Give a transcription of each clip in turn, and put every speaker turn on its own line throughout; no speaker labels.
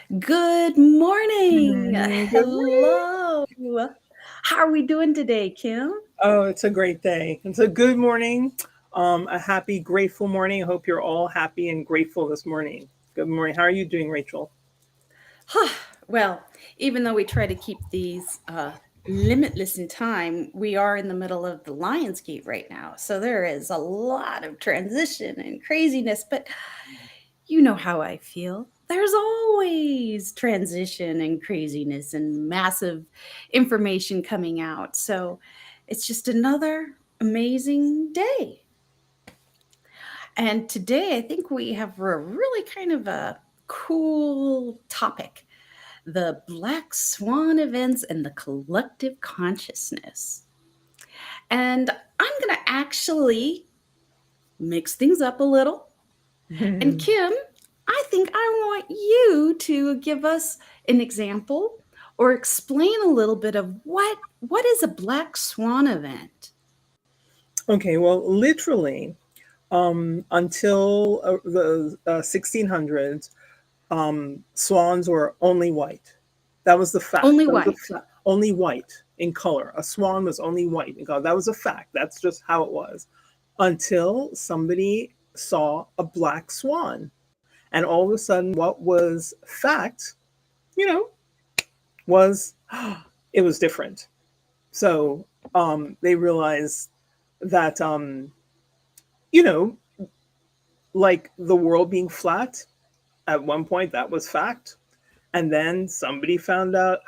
Good morning.
Good morning.
Hello. How are we doing today, Kim?
Oh, it's a great day. It's a good morning. A happy, grateful morning. I hope you're all happy and grateful this morning. Good morning. How are you doing, Rachel?
Well, even though we try to keep these limitless in time, we are in the middle of the Lions Gate right now. So there is a lot of transition and craziness, but you know how I feel. There's always transition and craziness and massive information coming out. So it's just another amazing day. And today I think we have a really kind of a cool topic, the Black Swan events and the collective consciousness. And I'm going to actually mix things up a little. And Kim, I think I want you to give us an example or explain a little bit of what is a Black Swan event?
Okay, well, literally, until the 1600s, swans were only white. That was the fact.
Only
That was a
white.
fact. Only white in color. A swan was only white in color. That was a fact. That's just how it was. Until somebody saw a black swan. And all of a sudden, what was fact, you know, was it was different. So they realized that, you know, like the world being flat, at one point that was fact. And then somebody found out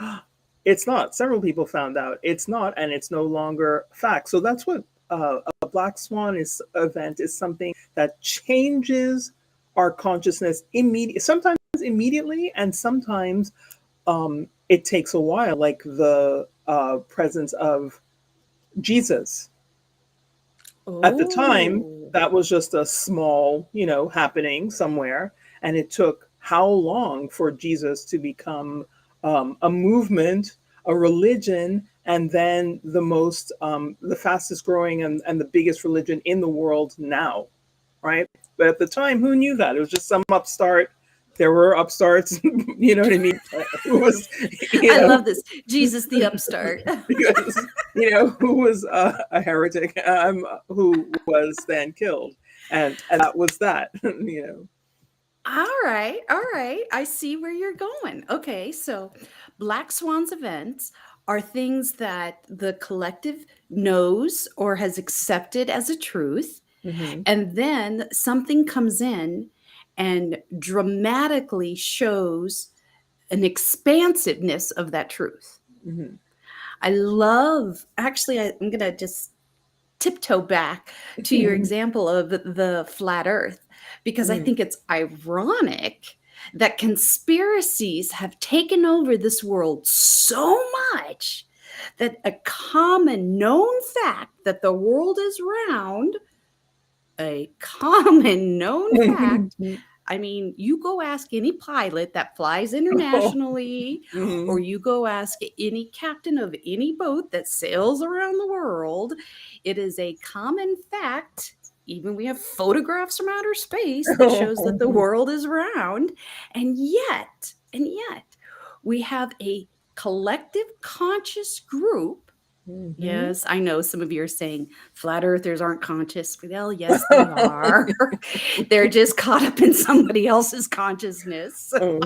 it's not. Several people found out it's not, and it's no longer fact. So that's what a black swan is event is something that changes our consciousness sometimes immediately, and sometimes it takes a while, like the presence of Jesus. At the time,
Oh.
that was just a small, happening somewhere, and it took how long for Jesus to become a movement, a religion, and then the fastest growing and the biggest religion in the world now, right? But at the time, who knew that? It was just some upstart. There were upstarts, you know what I mean? Who was, you
I
know,
love this. Jesus the upstart.
because who was a heretic, who was then killed, and that was that.
All right, all right. I see where you're going. Okay, so Black Swans events are things that the collective knows or has accepted as a truth,
Hmm.
and then something comes in and dramatically shows an expansiveness of that truth.
Hmm.
I love, actually, I'm going to just tiptoe back to your example of the flat earth because I
Hmm.
think it's ironic that conspiracies have taken over this world so much that a common known fact that the world is round, a common known fact, I mean, you go ask any pilot that flies internationally, or
Hmm.
you go ask any captain of any boat that sails around the world, it is a common fact. Even we have photographs from outer space that shows that the world is round, and yet, we have a collective conscious group.
Hmm.
Yes, I know some of you are saying flat earthers aren't conscious. Well, yes, they are. They're just caught up in somebody else's consciousness
Oh.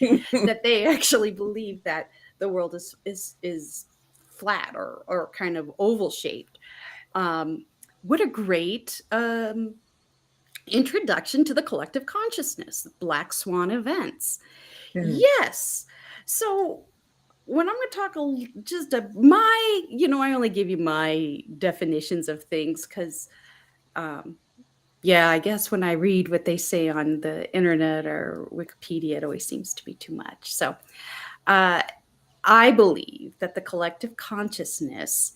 that they actually believe that the world is flat or kind of oval shaped. Um, what a great introduction to the collective consciousness, Black Swan events.
Mhm.
Yes. So when I'm going to talk just my, I only give you my definitions of things because, um, yeah, I guess when I read what they say on the internet or Wikipedia, it always seems to be too much. So uh, I believe that the collective consciousness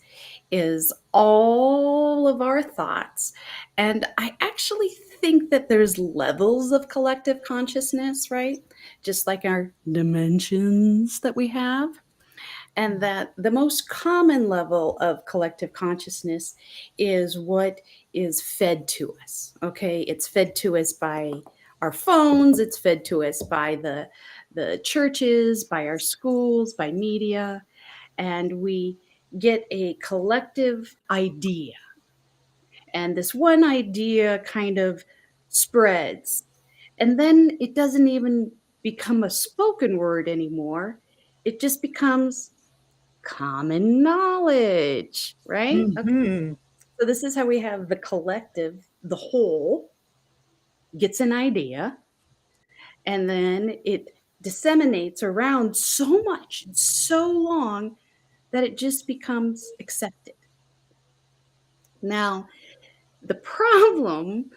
is all of our thoughts. And I actually think that there's levels of collective consciousness, right? Just like our dimensions that we have, and that the most common level of collective consciousness is what is fed to us. Okay, it's fed to us by our phones, it's fed to us by the churches, by our schools, by media, and we get a collective idea. And this one idea kind of spreads. And then it doesn't even become a spoken word anymore. It just becomes common knowledge, right? Okay.
Mhm.
So this is how we have the collective, the whole gets an idea, and then it disseminates around so much, so long that it just becomes accepted. Now, the problem,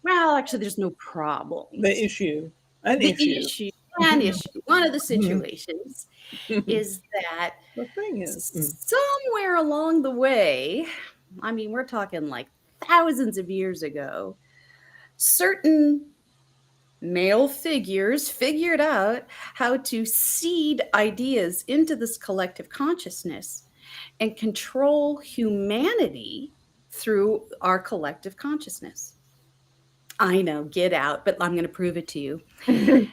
well, actually, there's no
The
problems.
issue. An
The
issue.
issue, an issue, one of the
Mhm.
situations is that
The thing is
somewhere along the way, I mean, we're talking like thousands of years ago, certain male figures figured out how to seed ideas into this collective consciousness and control humanity through our collective consciousness. I know, get out, but I'm going to prove it to you. And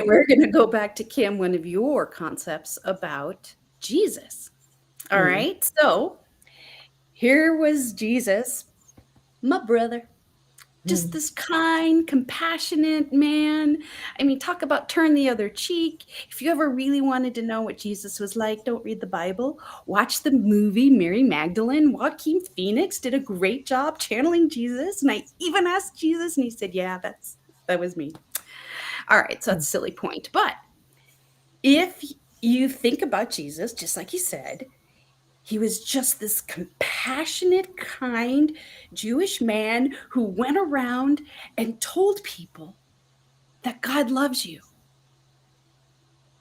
we're going to go back to Kim, one of your concepts about Jesus. All
Mm,
right. So here was Jesus, my brother, just
mm.
this kind, compassionate man. I mean, talk about turn the other cheek. If you ever really wanted to know what Jesus was like, don't read the Bible. Watch the movie Mary Magdalene. Joaquin Phoenix did a great job channeling Jesus. And I even asked Jesus, and he said, yeah, that was me. All right, so that's a silly point. But if you think about Jesus, just like he said, he was just this compassionate, kind Jewish man who went around and told people that God loves you.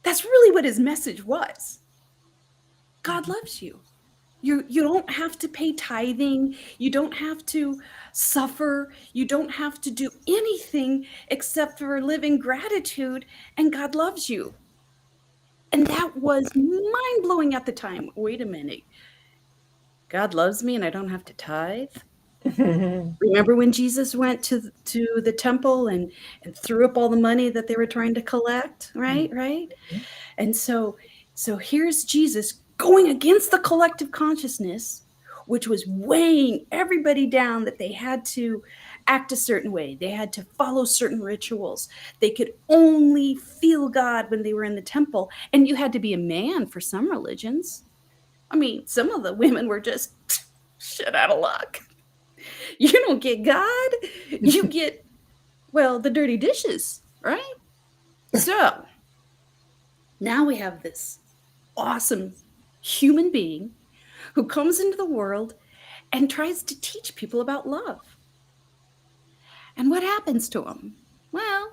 That's really what his message was. God loves you. You don't have to pay tithing. You don't have to suffer. You don't have to do anything except for live in gratitude, and God loves you. And that was mind blowing at the time. Wait a minute. God loves me and I don't have to tithe? Remember when Jesus went to the temple and threw up all the money that they were trying to collect, right? Right? And so here's Jesus going against the collective consciousness, which was weighing everybody down that they had to act a certain way. They had to follow certain rituals. They could only feel God when they were in the temple, and you had to be a man for some religions. I mean, some of the women were just shit out of luck. You don't get God, you get, well, the dirty dishes, right? So now we have this awesome human being who comes into the world and tries to teach people about love. And what happens to him? Well,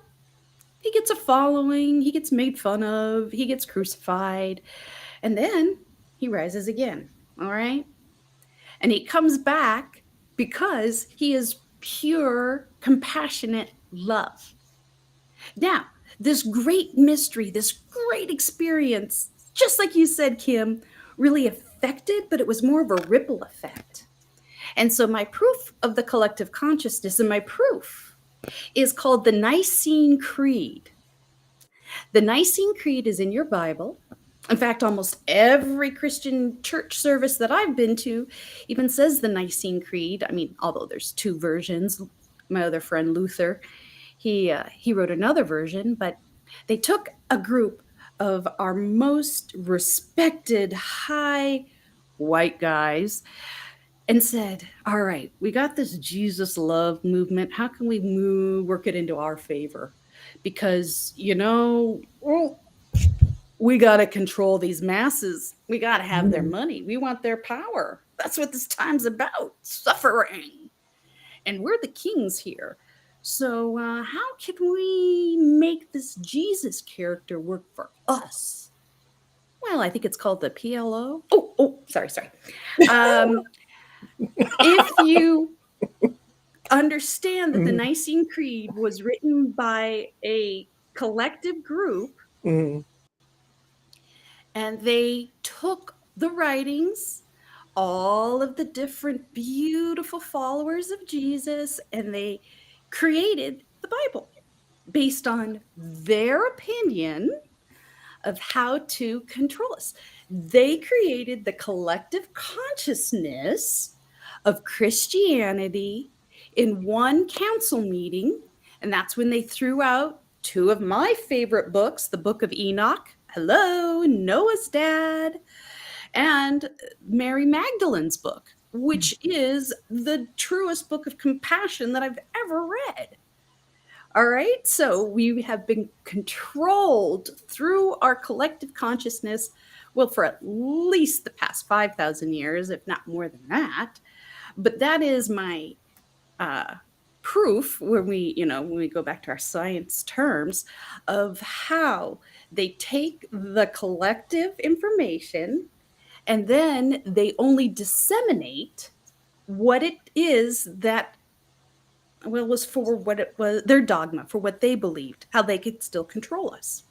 he gets a following, he gets made fun of, he gets crucified, and then he rises again. All right. And he comes back because he is pure, compassionate love. Now, this great mystery, this great experience, just like you said, Kim, really affected, but it was more of a ripple effect. And so, my proof of the collective consciousness and my proof is called the Nicene Creed. The Nicene Creed is in your Bible. In fact, almost every Christian church service that I've been to even says the Nicene Creed. I mean, although there's two versions. My other friend Luther, he wrote another version, but they took a group of our most respected high white guys and said, "All right, we got this Jesus love movement. How can we work it into our favor? Because well, we got to control these masses. We got to have their money. We want their power. That's what this time's about. Suffering." And we're the kings here. So, how can we make this Jesus character work for us? Well, I think it's called the PLO. Sorry. Um, if you understand that the Nicene Creed was written by a collective group
Mhm.
and they took the writings, all of the different beautiful followers of Jesus, and they created the Bible. based on their opinion of how to control us. They created the collective consciousness of Christianity in one council meeting. And that's when they threw out two of my favorite books, the Book of Enoch, hello, Noah's dad, and Mary Magdalene's book, which is the truest book of compassion that I've ever read. All right. So we have been controlled through our collective consciousness, well, for at least the past 5,000 years, if not more than that. But that is my uh, proof when we go back to our science terms of how they take the collective information and then they only disseminate what it is that well, was for what it was, their dogma, for what they believed, how they could still control us.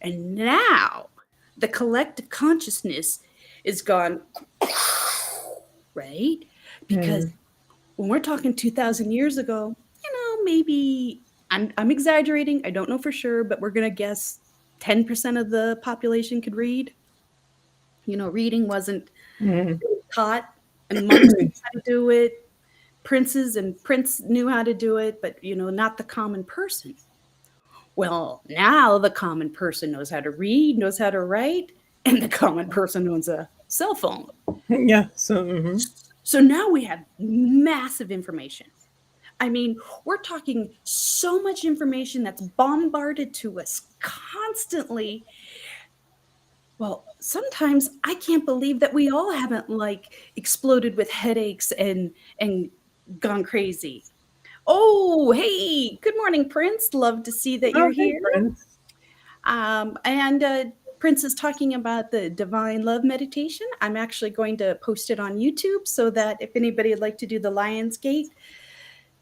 And now the collective consciousness is gone, right? Because
Mm.
when we're talking 2,000 years ago, maybe I'm exaggerating. I don't know for sure, but we're going to guess 10% of the population could read. Reading wasn't
Mm.
taught, and monks knew how to do it. Princes and prince knew how to do it, but not the common person. Well, now the common person knows how to read, knows how to write, and the common person owns a cell phone.
Yeah. So. Mhm.
So now we have massive information. I mean, we're talking so much information that's bombarded to us constantly. Well, sometimes I can't believe that we all haven't exploded with headaches and gone crazy. Oh, hey, good morning, Prince. Love to see that you're
Oh, hey,
here.
friends.
And Prince is talking about the divine love meditation. I'm actually going to post it on YouTube so that if anybody would like to do the Lion's Gate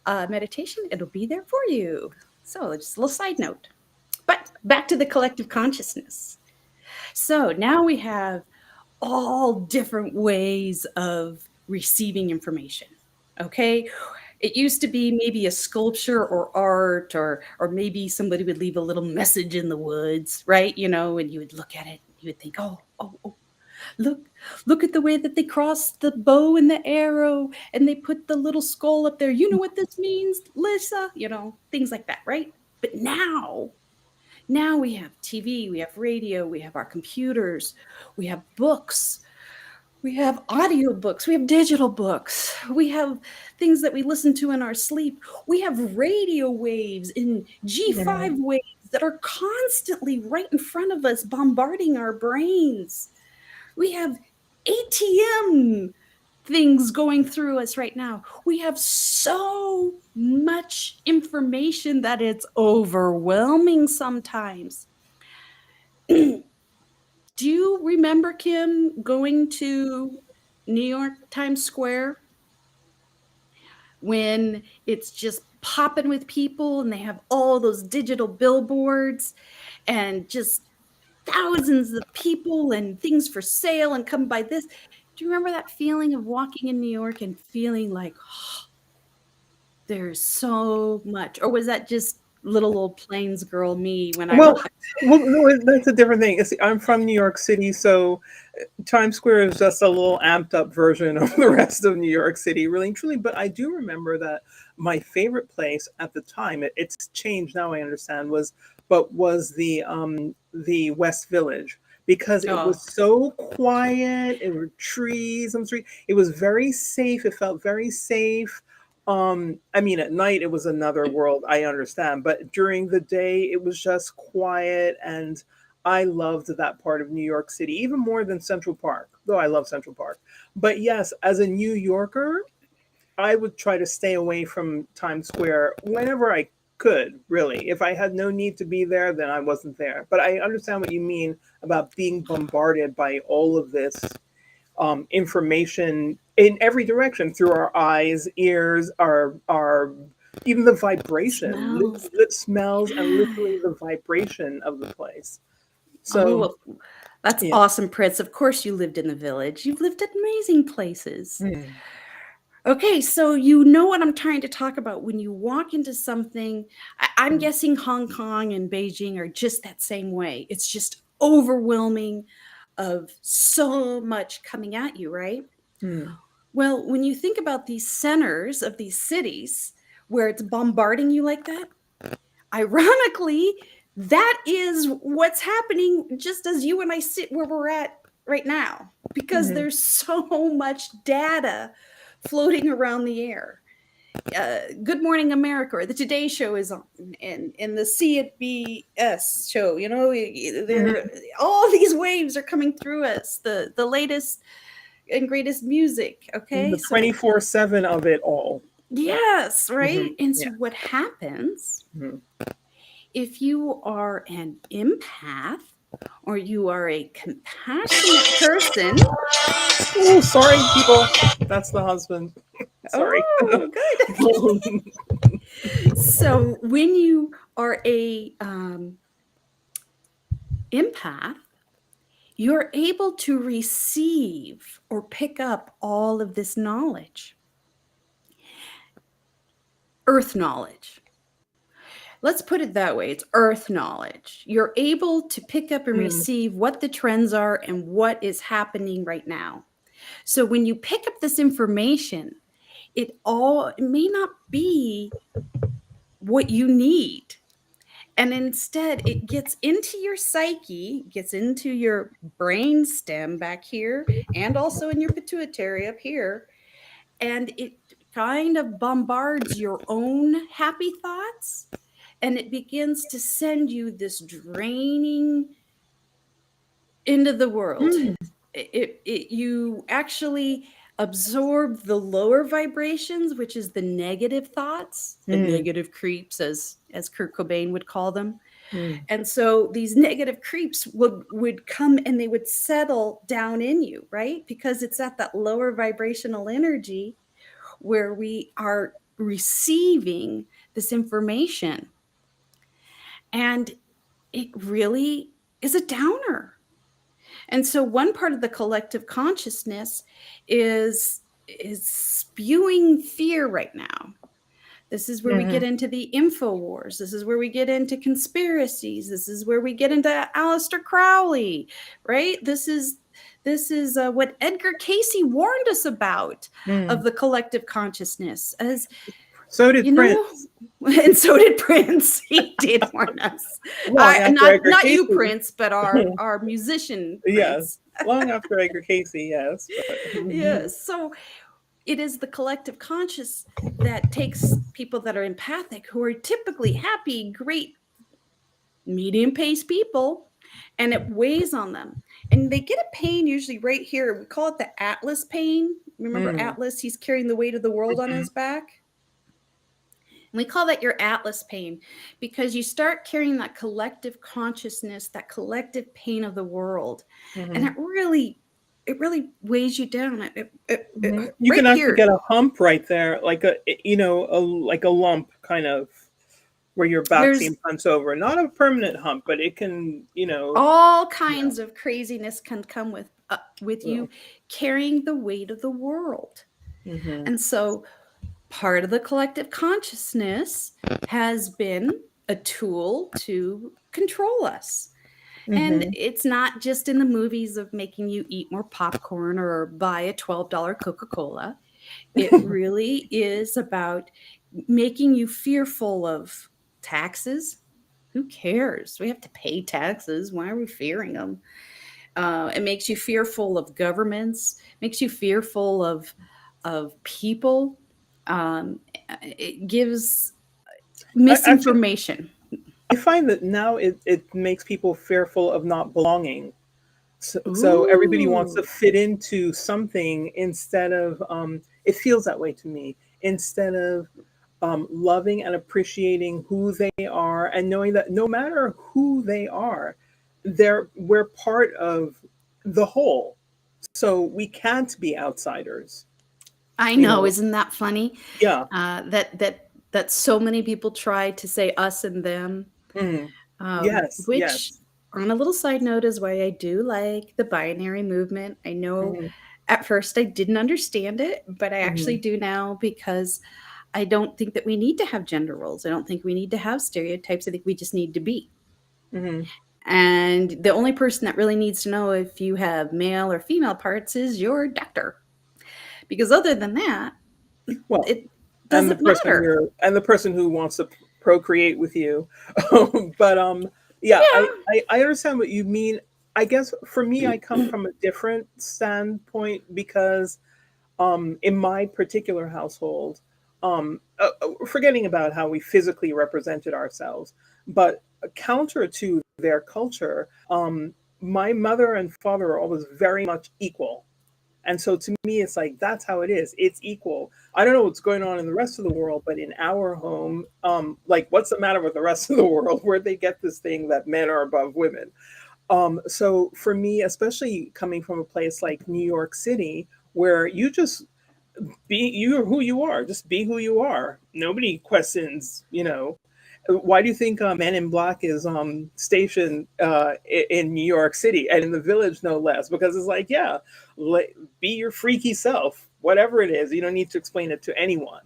meditation, it'll be there for you. So, just a little side note. But back to the collective consciousness. So now we have all different ways of receiving information. Okay. It used to be maybe a sculpture or art, or maybe somebody would leave a little message in the woods, right? And you would look at it, you would think, oh, look, look at the way that they crossed the bow and the arrow and they put the little skull up there. You know what this means, Lisa? Things like that, right? But now we have TV, we have radio, we have our computers, we have books, we have audiobooks, we have digital books, we have things that we listen to in our sleep. We have radio waves in
Yeah.
G5 waves that are constantly right in front of us, bombarding our brains. We have ATM things going through us right now. We have so much information that it's overwhelming sometimes. Do you remember, Kim, going to New York Times Square when it's just popping with people and they have all those digital billboards and just thousands of people and things for sale and come by this? Do you remember that feeling of walking in New York and feeling like, oh, there's so much? Or was that just little old plains girl me when I
Well,
walked?
no, that's a different thing. See, I'm from New York City, so Times Square is just a little amped up version of the rest of New York City, really and truly. But I do remember that my favorite place at the time, it's changed now, I understand, was the West Village, because it
Oh,
was so quiet. It were trees on the street. It was very safe. It felt very safe. I mean, at night it was another world, I understand, but during the day it was just quiet, and I loved that part of New York City even more than Central Park, though I love Central Park. But yes, as a New Yorker, I would try to stay away from Times Square whenever I could, really. If I had no need to be there, then I wasn't there. But I understand what you mean about being bombarded by all of this information in every direction, through our eyes, ears, our even the vibration,
smells.
lit smells, and literally
Yeah.
the vibration of the place.
Oh,
So
well, that's
yeah.
awesome, Prince. Of course, you lived in the village. You've lived at amazing places.
Mm.
Okay, so you know what I'm trying to talk about when you walk into something. I'm
Mm,
guessing Hong Kong and Beijing are just that same way. It's just overwhelming of so much coming at you, right?
mm,
Well, when you think about these centers of these cities where it's bombarding you like that, ironically, that is what's happening just as you and I sit where we're at right now, because
mhm.
there's so much data floating around the air. Good Morning America or the Today Show is on, and the CBS show. You know, there
Mhm.
all these waves are coming through us. The latest and greatest music. Okay,
The
so
24/7 of it all.
yes, right.
Mhm.
And
Yeah.
so what happens
Mhm.
if you are an empath or you are a compassionate person?
Oh, sorry, people. That's the husband. Sorry.
Oh, good. So when you are a empath, you're able to receive or pick up all of this knowledge, earth knowledge. Let's put it that way, it's earth knowledge. You're able to pick up and
Mm,
receive what the trends are and what is happening right now. So when you pick up this information, it may not be what you need. And instead, it gets into your psyche, gets into your brain stem back here, and also in your pituitary up here. And it kind of bombards your own happy thoughts. And it begins to send you this draining into the world.
mm,
You actually absorb the lower vibrations, which is the negative thoughts, the
mm,
negative creeps, as Kurt Cobain would call them.
mm,
And so these negative creeps would come and they would settle down in you, right? Because it's at that lower vibrational energy where we are receiving this information. And it really is a downer. And so one part of the collective consciousness is spewing fear right now. This is where we get
mhm,
into the info wars. This is where we get into conspiracies. This is where we get into Aleister Crowley, right? This is what Edgar Casey warned us about of
mm.
the collective consciousness, as
So did
you know.
Prince,
And so did Prince. He did warn us.
long after Edgar
Not you,
Casey.
Prince, but our musician
Yes,
Prince.
long after Edgar Casey, yes. But mhm,
Yes. So it is the collective conscious that takes people that are empathic, who are typically happy, great, medium paced people, and it weighs on them. And they get a pain usually right here. We call it the Atlas pain. Remember
mm,
Atlas? He's carrying the weight of the world on
mhm,
his back. And we call that your Atlas pain, because you start carrying that collective consciousness, that collective pain of the world. And
mhm,
it really weighs you down.
mhm. You can
Right
actually
here,
get a hump right there, like like a lump, kind of where your back
there's
seam punts over. Not a permanent hump, but it can,
all
yeah.
kinds of craziness can come with
Yeah.
you carrying the weight of the world.
Mhm.
And so part of the collective consciousness has been a tool to control us. And
Mhm.
it's not just in the movies of making you eat more popcorn or buy a $12 Coca Cola. It really is about making you fearful of taxes. Who cares? We have to pay taxes. Why are we fearing them? It makes you fearful of governments, makes you fearful of people. It gives
Actually,
misinformation.
I find that now it makes people fearful of not belonging. So everybody wants to
Ooh,
fit into something instead of, it feels that way to me, instead of loving and appreciating who they are and knowing that no matter who they are, we're part of the whole. So we can't be outsiders,
I
you
know,
know.
isn't that funny?
Yeah.
That so many people try to say us and them,
Mm. Yes,
which,
yes.
on a little side note, is why I do like the binary movement. I know
Mhm.
At first, I didn't understand it, but I actually
Mhm,
do now because I don't think that we need to have gender roles. I don't think we need to have stereotypes. I think we just need to be.
mhm.
And the only person that really needs to know if you have male or female parts is your doctor. Because other than that,
Well,
it doesn't matter.
and the person who wants to procreate with you. But yeah,
Yeah.
I understand what you mean. I guess for me, I come from a different standpoint because in my particular household, forgetting about how we physically represented ourselves, but counter to their culture, my mother and father are always very much equal. And so to me, it's like that's how it is. It's equal. I don't know what's going on in the rest of the world, but in our home, like what's the matter with the rest of the world? Where'd they get this thing that men are above women? So for me, especially coming from a place like New York City, where you just be you who you are, just be who you are. Nobody questions, why do you think Men in Black is stationed in New York City and in the village no less? Because it's like, yeah, be your freaky self, whatever it is. You don't need to explain it to anyone.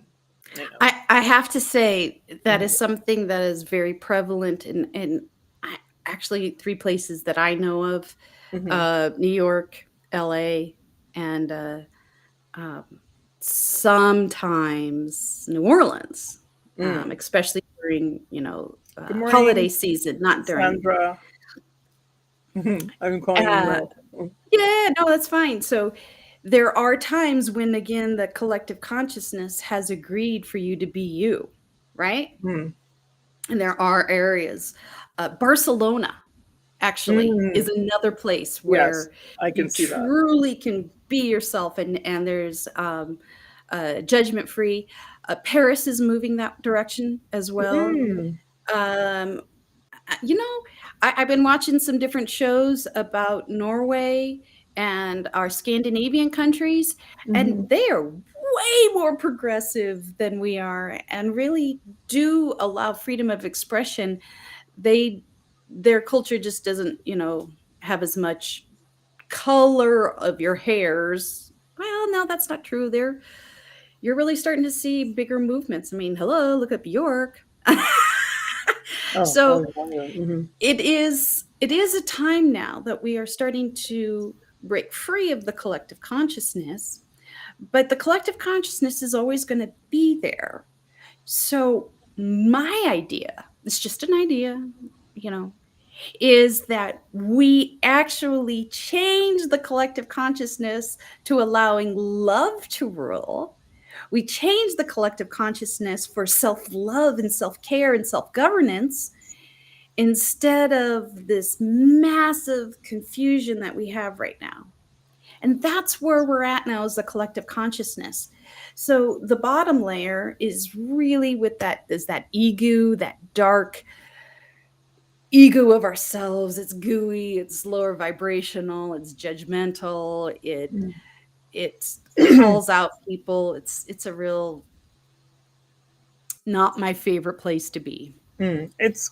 You know.
I have to say that
Mhm,
is something that is very prevalent in actually three places that I know of:
mhm,
New York, LA, and um, sometimes New Orleans,
mm.
especially during
Good
holiday
morning,
season, not during.
Sandra. Mhm, I've been calling you
Uh,
Mel. Mm,
yeah, no, that's fine. So there are times when, again, the collective consciousness has agreed for you to be you, right?
mm,
And there are areas. Barcelona actually is
mm.
another place
Yes,
where
I
you
can see that.
truly can be yourself, and there's judgment free. Paris is moving that direction as well.
Mm,
Um, I've been watching some different shows about Norway and our Scandinavian countries, and
mhm,
they are way more progressive than we are and really do allow freedom of expression. They Their culture just doesn't, have as much color of your hairs. Well, no, that's not true. You're really starting to see bigger movements. I mean, hello, look up York.
oh,
So
oh, yeah, mhm,
it is a time now that we are starting to break free of the collective consciousness, but the collective consciousness is always going to be there. So my idea, it's just an idea, you know, is that we actually change the collective consciousness to allowing love to rule. We change the collective consciousness for self love and self care and self governance instead of this massive confusion that we have right now. And that's where we're at now, is the collective consciousness. So the bottom layer is really with that ego, that dark ego of ourselves. It's gooey, it's lower vibrational, it's judgmental, it
mm.
calls out people. It's a real, not my favorite place to be.
It's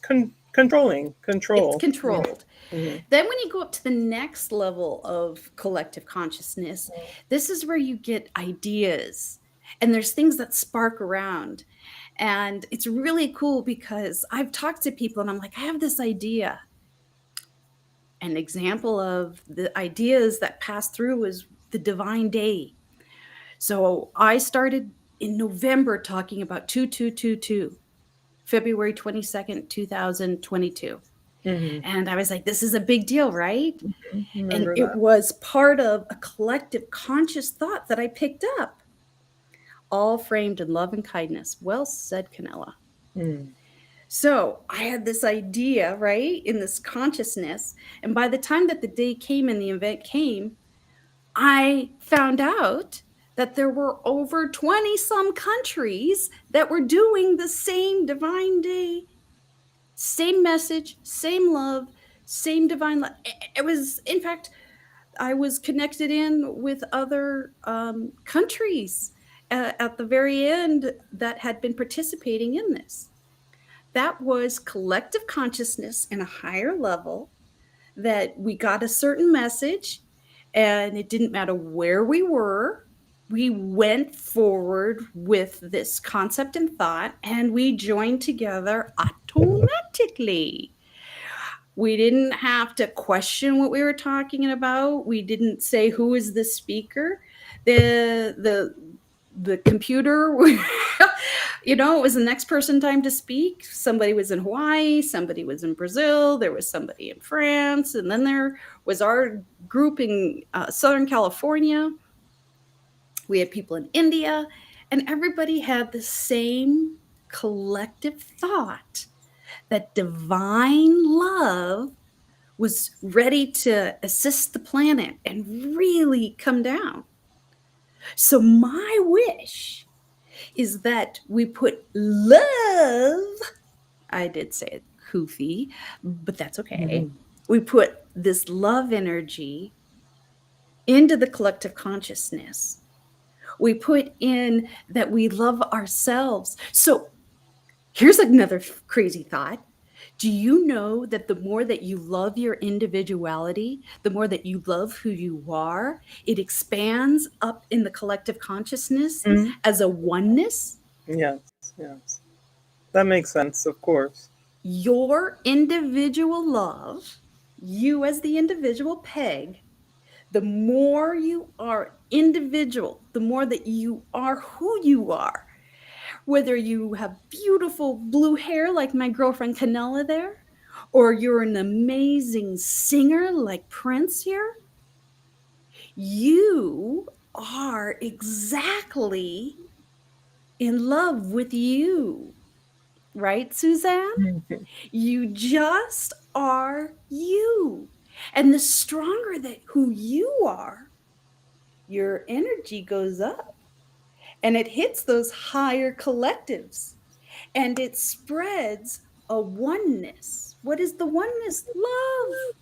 controlling
It's
control.
controlled.
Mhm,
Then when you go up to the next level of collective consciousness, this is where you get ideas, and there's things that spark around. And it's really cool because I've talked to people and I'm like, I have this idea. An example of the ideas that passed through was the divine day. So I started in November talking about 2222, February 22nd, 2022.
mhm,
And I was like, this is a big deal, right? And
remember
it
that.
was part of a collective conscious thought that I picked up, all framed in love and kindness. Well said, Canella.
Mm,
So I had this idea, right, in this consciousness. And by the time that the day came and the event came, I found out that there were over 20 some countries that were doing the same divine day, same message, same love, same divine love. It was, in fact, I was connected in with other countries at the very end that had been participating in this. That was collective consciousness in a higher level, that we got a certain message, and it didn't matter where we were. We went forward with this concept and thought, and we joined together automatically. We didn't have to question what we were talking about. We didn't say who is the speaker. The computer it was the next person time to speak. Somebody was in Hawaii, somebody was in Brazil, there was somebody in France, and then there was our group in Southern California. We had people in India, and everybody had the same collective thought that divine love was ready to assist the planet and really come down. So, my wish is that we put love, I did say it goofy, but that's okay.
Mhm.
We put this love energy into the collective consciousness. We put in that we love ourselves. So, here's another crazy thought. Do you know that the more that you love your individuality, the more that you love who you are, it expands up in the collective consciousness
Mhm.
as a oneness?
Yes, yes. That makes sense, of course.
Your individual love, you as the individual Peg, the more you are individual, the more that you are who you are. Whether you have beautiful blue hair like my girlfriend Canella there, or you're an amazing singer like Prince here, you are exactly in love with you, right, Suzanne?
Mhm.
You just are you. And the stronger that who you are, your energy goes up and it hits those higher collectives and it spreads a oneness. What is the oneness? Love.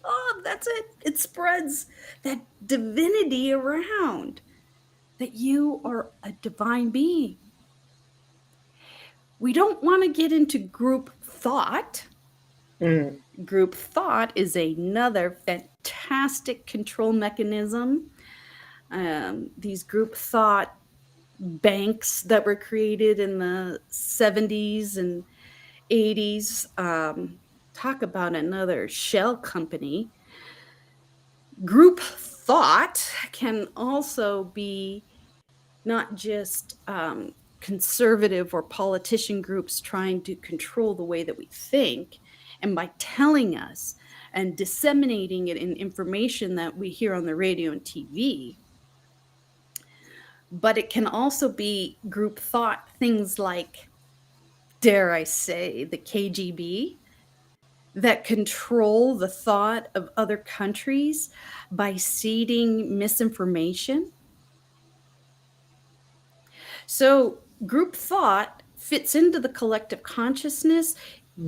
Oh, that's it. It spreads that divinity around that you are a divine being. We don't want to get into group thought.
Mm.
Group thought is another fantastic control mechanism. These group thought banks that were created in the 70s and 80s. Talk about another shell company. Group thought can also be not just conservative or politician groups trying to control the way that we think, and by telling us and disseminating it in information that we hear on the radio and TV, but it can also be group thought, things like, dare I say, the KGB that control the thought of other countries by seeding misinformation. So, group thought fits into the collective consciousness.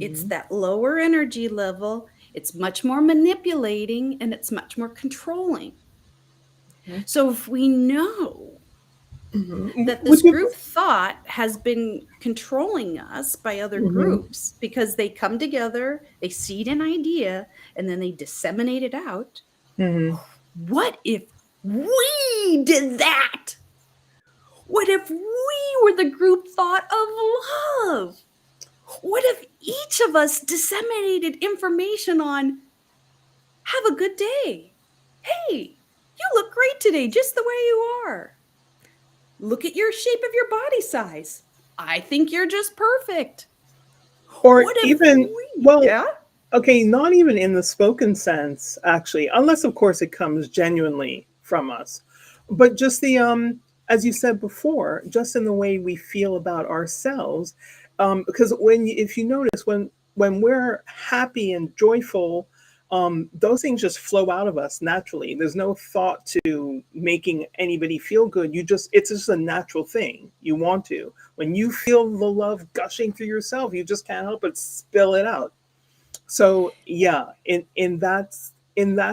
It's
Mhm.
that lower energy level, it's much more manipulating, and it's much more controlling.
Mhm.
So, if we know
Mhm.
that this
Would you?
group thought has been controlling us by other
Mhm.
groups because they come together, they seed an idea, and then they disseminate it out.
Mhm.
What if we did that? What if we were the group thought of love? What if each of us disseminated information on, have a good day? Hey, you look great today, just the way you are. Look at your shape of your body size. I think you're just perfect.
Or
What if
even,
we,
well,
yeah?
okay, not even in the spoken sense, actually, unless of course it comes genuinely from us. But just the as you said before, just in the way we feel about ourselves. Because if you notice, when we're happy and joyful, those things just flow out of us naturally. There's no thought to making anybody feel good. It's just a natural thing. You want to. When you feel the love gushing through yourself, you just can't help but spill it out. So yeah, in that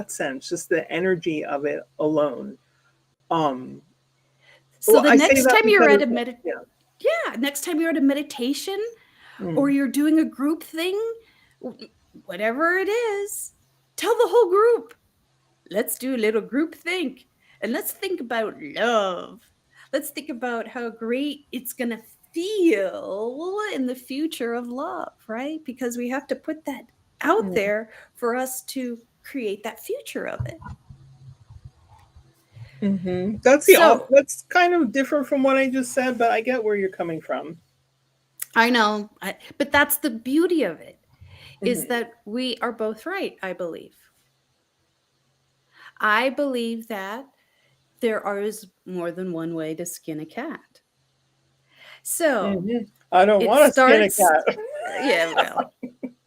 sense, just the energy of it alone. Um,
So
well,
the
I say
next
that
time you're
because
at a
yeah.
yeah, next time you're at a meditation or
Mm.
you're doing a group thing, whatever it is, tell the whole group. let's do a little group think and let's think about love. Let's think about how great it's going to feel in the future of love, right? Because we have to put that out
Mm.
there for us to create that future of it.
Hmm.
So
That's kind of different from what I just said, but I get where you're coming from.
I know, but that's the beauty of it, is
Hmm.
that we are both right, I believe. I believe that there is more than one way to skin a cat. So
Hmm. I don't
it
want to skin a
starts,
cat.
yeah, well,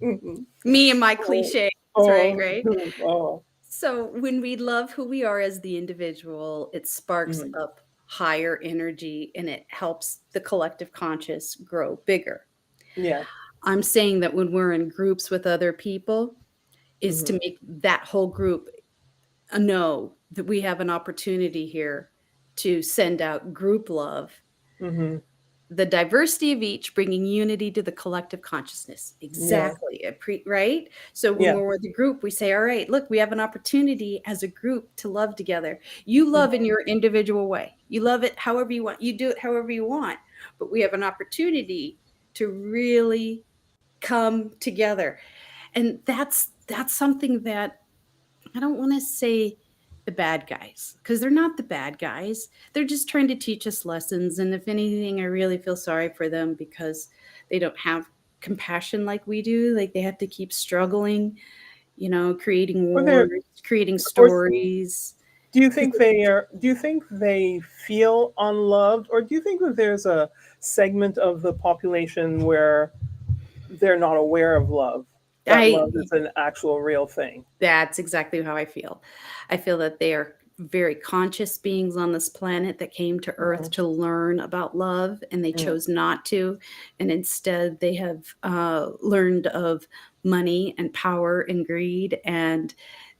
Mhm.
me and my
Oh,
cliches, right?
oh,
Right.
oh.
So when we love who we are as the individual, it sparks
Mhm.
up higher energy and it helps the collective conscious grow bigger.
Yeah.
I'm saying that when we're in groups with other people, is to
Mhm.
make that whole group know that we have an opportunity here to send out group love,
Mhm.
the diversity of each bringing unity to the collective consciousness.
Yeah.
Exactly. Right? So when
Yeah.
we're with the group, we say, all right, look, we have an opportunity as a group to love together. You love in
Mhm.
your individual way. You love it however you want. You do it however you want. But we have an opportunity to really come together. And that's something that I don't want to say the bad guys, because they're not the bad guys. They're just trying to teach us lessons. And if anything, I really feel sorry for them because they don't have compassion like we do. Like they have to keep struggling, creating
Or they're,
wars, creating
or
stories.
do you
'Cause
think they are? Do you think they feel unloved, or do you think that there's a segment of the population where they're not aware of love? That love
I
is an actual real thing.
That's exactly how I feel. I feel that they are very conscious beings on this planet that came to Earth
Mhm.
to learn about love, and they
Mm.
chose not to. And instead, they have learned of money and power and greed, and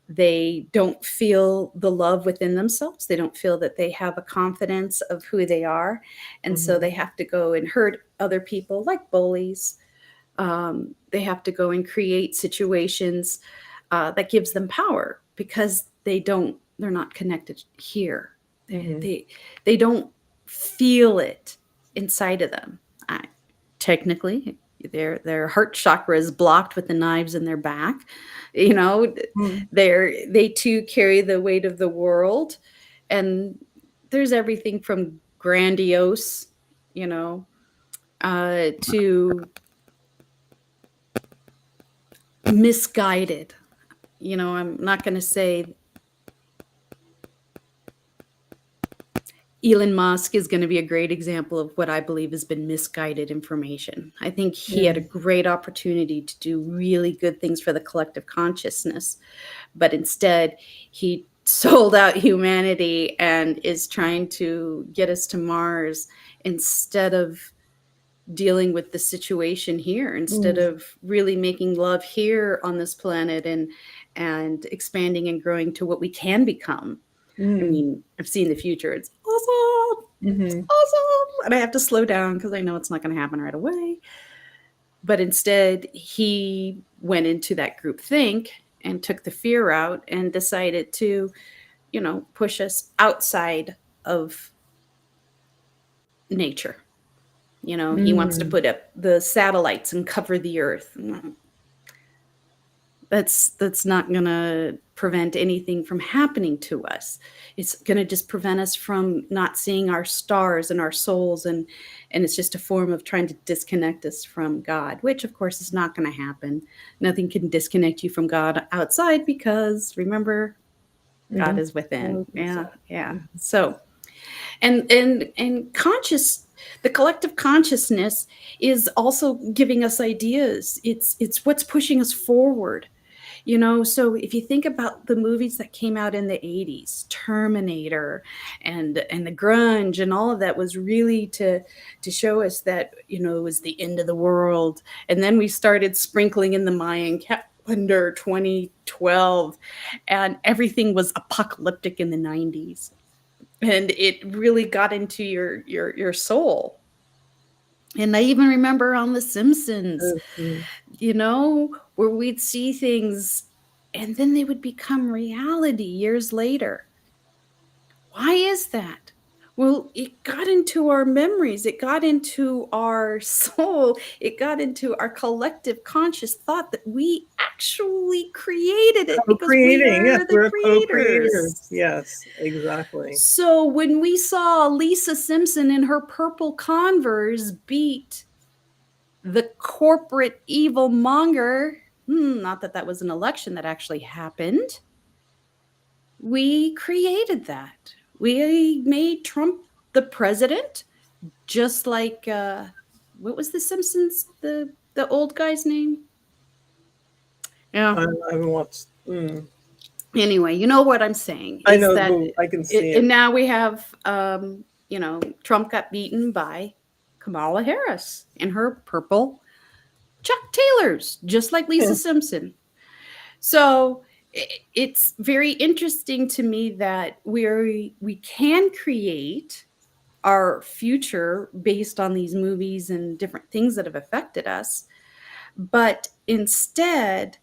they don't feel the love within themselves. They don't feel that they have a confidence of who they are. And so
Mhm.
they have to go and hurt other people like bullies. They have to go and create situations that gives them power because they're not connected here. they,
Mhm.
they they don't feel it inside of them. Technically their heart chakra is blocked with the knives in their back. you know
Mm.
they too carry the weight of the world, and there's everything from grandiose, to misguided. I'm not going to say Elon Musk is going to be a great example of what I believe has been misguided information. I think he had a
Mm.
great opportunity to do really good things for the collective consciousness, but instead he sold out humanity and is trying to get us to Mars instead of dealing with the situation here, instead
Mm.
of really making love here on this planet and expanding and growing to what we can become. I
Mm.
mean, I've seen the future. It's awesome. It's
Mhm.
awesome. And I have to slow down because I know it's not going to happen right away. But instead, he went into that group think and took the fear out and decided to, push us outside of nature. He wants to
Mm.
put up the satellites and cover the earth. That's not going to prevent anything from happening to us. It's going to just prevent us from not seeing our stars and our souls, and it's just a form of trying to disconnect us from God, which of course is not going to happen. Nothing can disconnect you from God outside because remember, God
Mhm.
is within.
Well, it's,
Yeah, yeah. So, and conscious, the collective consciousness is also giving us ideas. It's what's pushing us forward. So if you think about the movies that came out in the 80s, Terminator and the grunge and all of that was really to show us that, it was the end of the world. And then we started sprinkling in the Mayan calendar 2012, and everything was apocalyptic in the 90s. And it really got into your soul. And I even remember on The Simpsons,
mm.
where we'd see things and then they would become reality years later. Why is that? Well, it got into our memories, it got into our soul, it got into our collective conscious thought that we actually created it because we
Co-creating, yes,
are the
we're co-creators.
creators.
Yes, exactly.
So when we saw Lisa Simpson in her purple Converse beat the corporate evil monger, not that that was an election that actually happened, we created that. We made Trump the president, just like what was the Simpsons the old guy's name? Yeah.
I haven't watched.
Anyway, you know what I'm saying
I
is
know
that
who I can see it.
and now we have Trump got beaten by Kamala Harris in her purple Chuck Taylors, just like Lisa
Yeah.
Simpson. So it's very interesting to me that we can create our future based on these movies and different things that have affected us. But instead,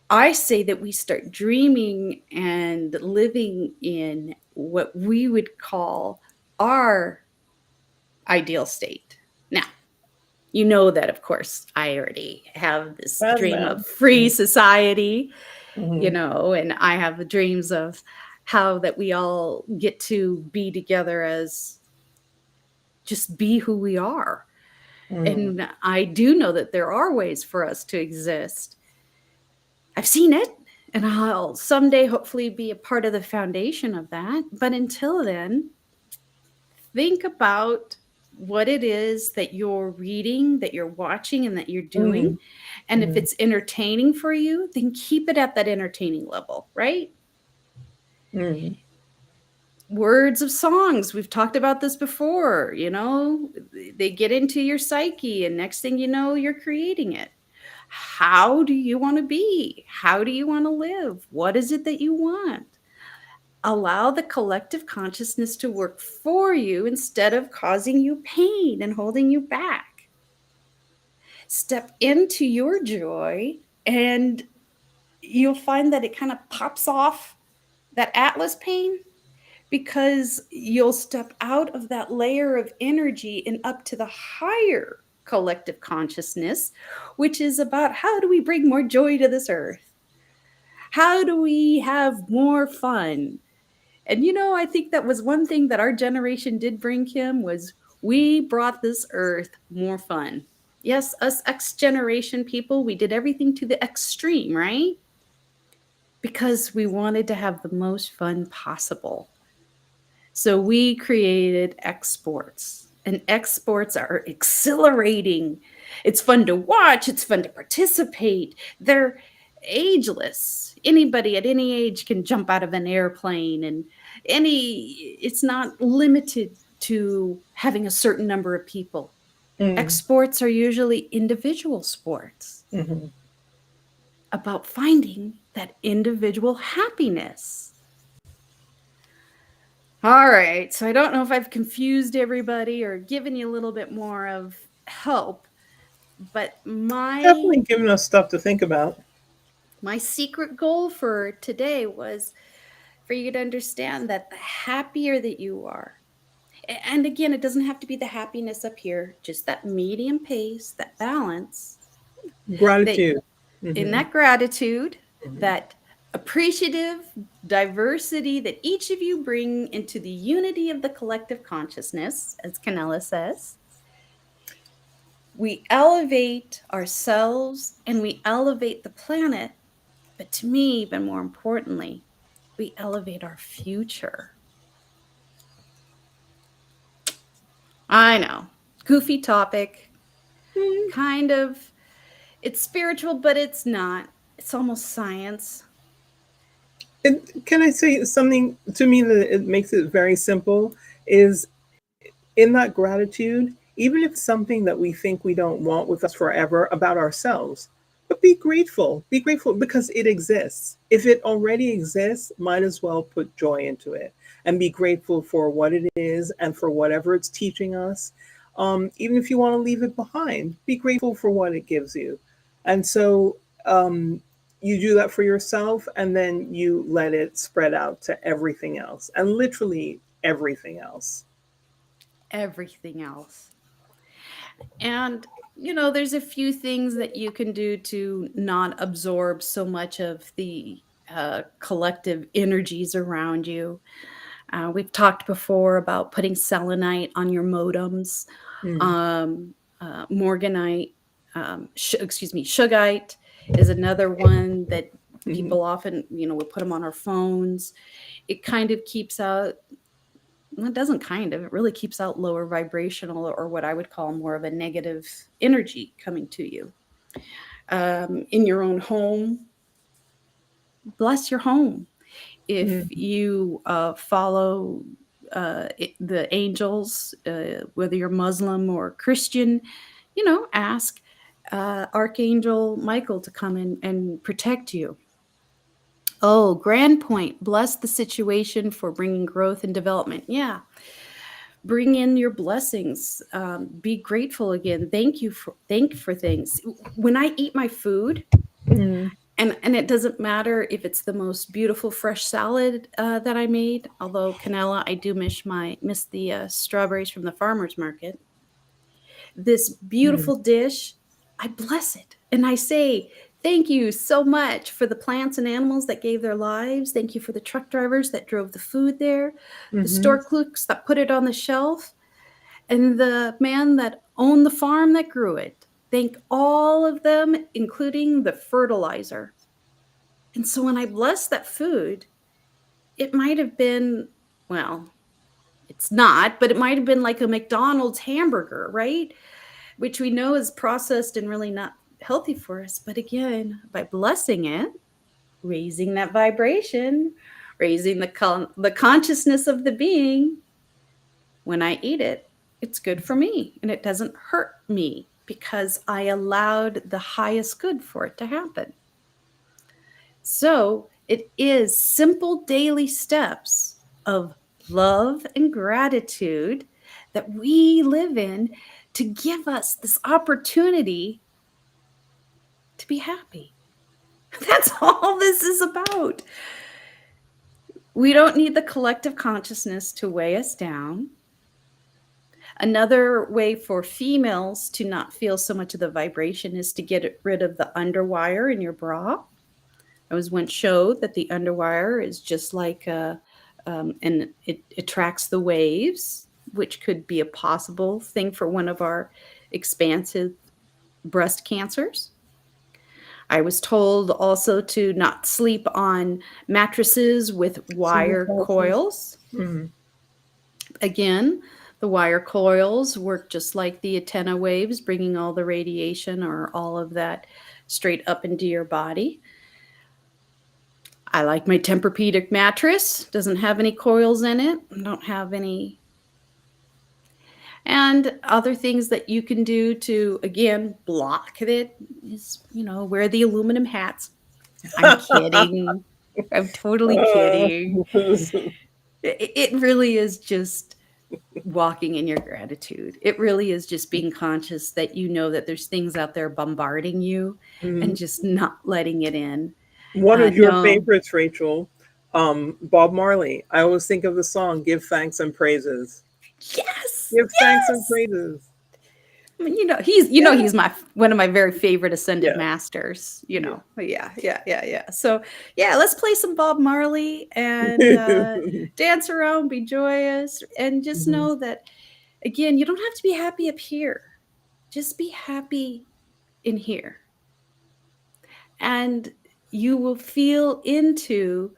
I say that we start dreaming and living in what we would call our ideal state. Now, you know that, of course, I already have this
Bad
dream of
man.
free society,
Mm-hmm.
and I have the dreams of how that we all get to be together as just be who we are.
Mm-hmm.
And I do know that there are ways for us to exist. I've seen it, and I'll someday hopefully be a part of the foundation of that. But until then, think about what it is that you're reading, that you're watching, and that you're
Mm-hmm.
doing. And if it's entertaining for you, then keep it at that entertaining level, right?
Mm-hmm.
Words of songs, we've talked about this before, they get into your psyche, and next thing you know, you're creating it. How do you want to be? How do you want to live? What is it that you want? Allow the collective consciousness to work for you instead of causing you pain and holding you back. Step into your joy, and you'll find that it kind of pops off that Atlas pain, because you'll step out of that layer of energy and up to the higher collective consciousness, which is about how do we bring more joy to this earth? How do we have more fun? And I think that was one thing that our generation did bring, Kim, was we brought this earth more fun. Yes, us X generation people, we did everything to the extreme, right? Because we wanted to have the most fun possible. So we created exports, and exports are exhilarating. It's fun to watch, it's fun to participate. They're ageless. Anybody at any age can jump out of an airplane, and it's not limited to having a certain number of people. Exports are usually individual sports
Mm-hmm.
about finding that individual happiness. All right. So I don't know if I've confused everybody or given you a little bit more of help, but my
Definitely giving us stuff to think about.
my secret goal for today was for you to understand that the happier that you are, and again, it doesn't have to be the happiness up here, just that medium pace, that balance, that
Gratitude.
in
Mm-hmm.
that gratitude,
Mm-hmm.
that appreciative diversity that each of you bring into the unity of the collective consciousness, as Canella says, we elevate ourselves and we elevate the planet. But to me, even more importantly, we elevate our future. I know, goofy topic, kind of. It's spiritual, but it's not. It's almost science.
Can I say something to me that it makes it very simple? Is in that gratitude, even if it's something that we think we don't want with us forever about ourselves, but be grateful. Be grateful because it exists. If it already exists, might as well put joy into it and be grateful for what it is and for whatever it's teaching us. Even if you want to leave it behind, be grateful for what it gives you. And so, um, you do that for yourself, and then you let it spread out to everything else, and literally everything else.
Everything else. And, there's a few things that you can do to not absorb so much of the collective energies around you. We've talked before about putting selenite on your modems,
Mm-hmm.
morganite, excuse me, shugite is another one that
Mm-hmm.
people often, we put them on our phones. It kind of keeps out, well, it doesn't kind of, it really keeps out lower vibrational or what I would call more of a negative energy coming to you. In your own home, bless your home. If
Mm-hmm.
you follow the angels, whether you're Muslim or Christian, ask Archangel Michael to come in and protect you. Oh, Grand Point, bless the situation for bringing growth and development. Yeah, bring in your blessings. Be grateful again. Thank for things. When I eat my food,
Mm-hmm.
and it doesn't matter if it's the most beautiful fresh salad that I made. Although Canela, I do miss the strawberries from the farmers market. This beautiful dish, I bless it, and I say thank you so much for the plants and animals that gave their lives. Thank you for the truck drivers that drove the food there, the
Mm-hmm.
store clerks that put it on the shelf, and the man that owned the farm that grew it. Thank all of them, including the fertilizer. And so when I bless that food, it might have been, well, it's not, but it might have been like a McDonald's hamburger, right? Which we know is processed and really not healthy for us. But again, by blessing it, raising that vibration, raising the consciousness of the being, when I eat it, it's good for me and it doesn't hurt me because I allowed the highest good for it to happen. So it is simple daily steps of love and gratitude that we live in to give us this opportunity to be happy. That's all this is about. We don't need the collective consciousness to weigh us down. Another way for females to not feel so much of the vibration is to get rid of the underwire in your bra. I was once showed that the underwire is just like and it attracts the waves, which could be a possible thing for one of our expansive breast cancers. I was told also to not sleep on mattresses with
Single
wire
pulses.
coils.
Mm-hmm.
Again, the wire coils work just like the antenna waves, bringing all the radiation or all of that straight up into your body. I like my Tempur-Pedic mattress. Doesn't have any coils in it. Don't have any. And other things that you can do to, again, block it is, wear the aluminum hats. I'm kidding. I'm totally kidding. It really is just walking in your gratitude. It really is just being conscious that you know that there's things out there bombarding you and
Mhm.
just not letting it in.
One of your
No.
favorites, Rachel, Bob Marley. I always think of the song "Give Thanks and Praises."
Yes.
Give thanks and
Yes.
praises.
I mean, he's
Yeah,
my one of my very favorite ascended
yeah,
masters.
yeah.
Yeah, yeah, yeah, yeah. So yeah, let's play some Bob Marley and dance around, be joyous, and just
Mhm.
know that again, you don't have to be happy up here. Just be happy in here, and you will feel into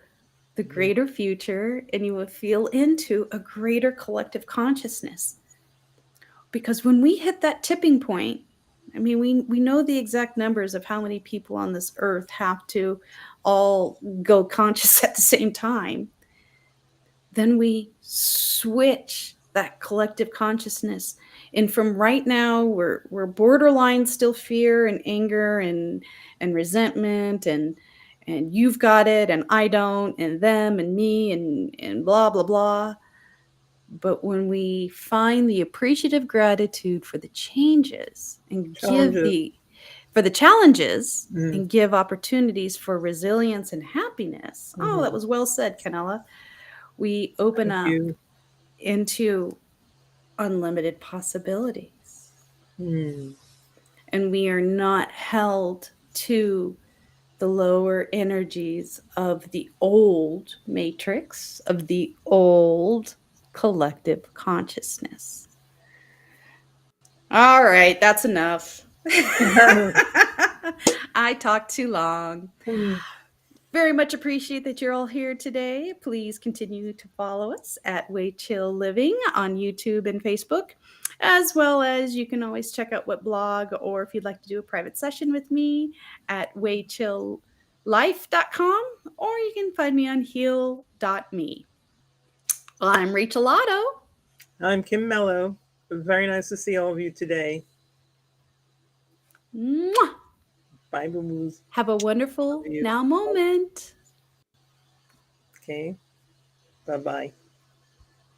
the greater future, and you will feel into a greater collective consciousness. Because when we hit that tipping point, I mean, we know the exact numbers of how many people on this earth have to all go conscious at the same time. Then we switch that collective consciousness. And from right now, we're borderline still fear and anger and resentment and you've got it and I don't and them and me and blah blah blah. But when we find the appreciative gratitude for the changes and give
Challenges.
for the challenges
Mm,
and give opportunities for resilience and happiness. Oh, that
mhm.
was well said, Canella. We open
Thank
up
you.
into unlimited possibilities,
Mm,
and we are not held to the lower energies of the old matrix, of the old collective consciousness. All right, that's enough. I talked too long.
mm.
Very much appreciate that you're all here today. Please continue to follow us at Way Chill Living on YouTube and Facebook, as well as you can always check out what blog, or if you'd like to do a private session with me, at waychilllife.com, or you can find me on heal.me. I'm Rachel Otto.
I'm Kim Mello. Very nice to see all of you today.
Mwah!
Bye, boo boos.
Have a
Love
wonderful
you.
now moment.
Okay. Bye bye.